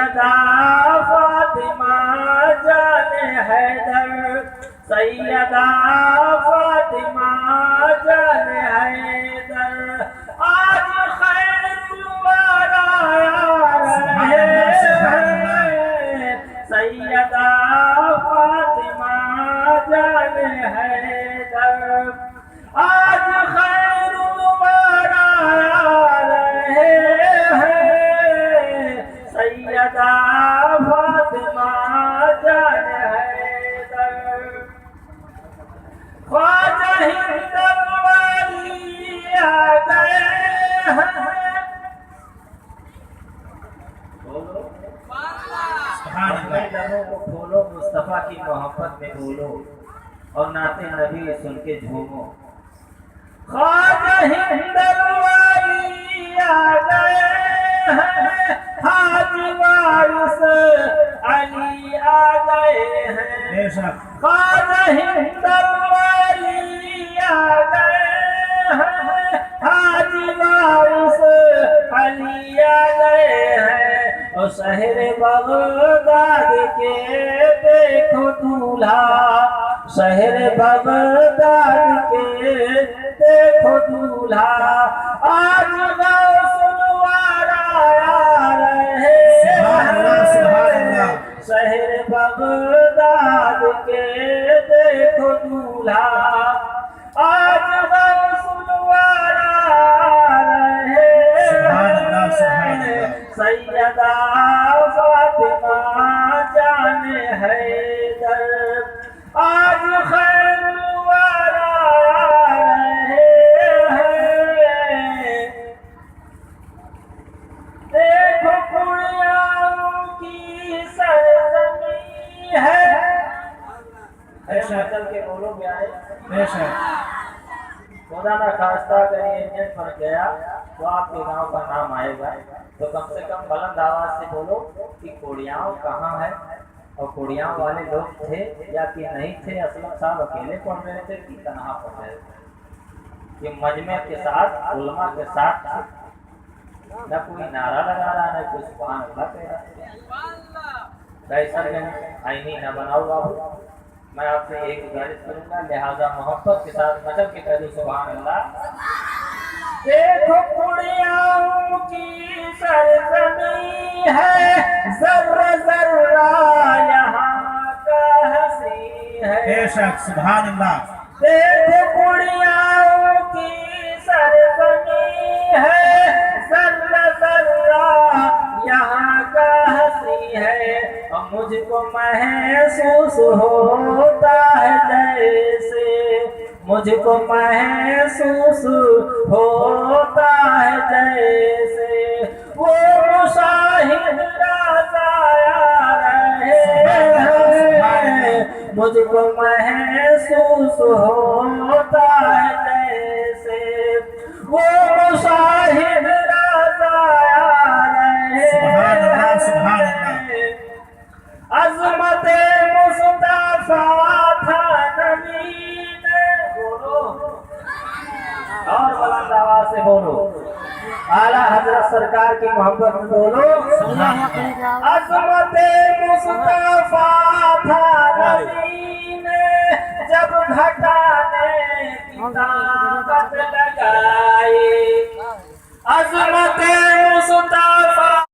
سیدہ فاطمہ جان حیدر، سیدہ فاطمہ جان حیدر، آج خیر دوبارہ آیا ہے، سیدہ فاطمہ جان حیدر، آج خیر دوبارہ آ رہے ہیں، سیدہ فاطمہ جان حیدر، خواجہ ہندن والی آ گئے ہیں، اپنے لبوں کو کھولو، مصطفیٰ کی محبت میں بولو اور نعت نبی سن کے جھومو۔ خواجہ ہندن والی آ گئے ہیں، حاجی وارث علی آ گئے ہیں، خواجہ ہندن والی آ گئے ہیں، حاجی وارث علی آ گئے ہیں، اور شہر بغداد کے دیکھو دولہا، شہر بغداد کے دیکھو دولہا، آج غوث الورا آ رہے ہیں، شہر بغداد کے دیکھو دولہا، آج غوث الورا آ رہے ہیں، سیدہ فاطمہ جان حیدر، آج خیر الورا آ رہے ہیں، دیکھو کڑیاں کی سرزمین ہے، چل کے بولو گیا ہے، خدا نہ خواستہ اگر یہ انجن پھنس گیا تو آپ کے گاؤں کا نام آئے گا، تو کم سے کم بلند آواز سے بولو کہ کوڑیاؤں کہاں ہے، اور کوڑیاؤں والے لوگ تھے یا کہ نہیں تھے، اسلم صاحب اکیلے پڑھ رہے تھے کہ تنہا پڑھ رہے تھے، یہ مجمع کے ساتھ علماء کے ساتھ تھے، نہ کوئی نعرہ لگا رہا نہ کوئی سبحان اللہ کہہ رہا، بیسر گنج آئینی نہ بناؤ بابو، میں آپ سے ایک گزارش کروں گا، لہذا محبت کے ساتھ مچل کے کہہ دو سبحان اللہ۔ دیکھو کڑیاؤں کی سرزمین ہے، ذرہ ذرہ یہاں کا حسین ہے، بے شک سبحان اللہ۔ دیکھو کڑیاؤں کی سرزمین ہے، ذرہ ذرہ یہاں کا حسین ہے، اور مجھ کو محسوس ہوتا ہے جیسے، مجھ کو محسوس ہوتا ہے جیسے وہ مشاہد رضا آ رہے ہیں، مجھ کو محسوس ہوتا ہے جیسے وہ مشاہد رضا آ رہے ہیں، عظمت مصطفیٰ تھا نبی نے، بولو اور بلند آواز سے بولو، اعلیٰ حضرت سرکار کی محبت میں بولو، عظمت مصطفیٰ تھا نبی نے، جب گھٹانے کی طاقت لگائی، عظمت مصطفیٰ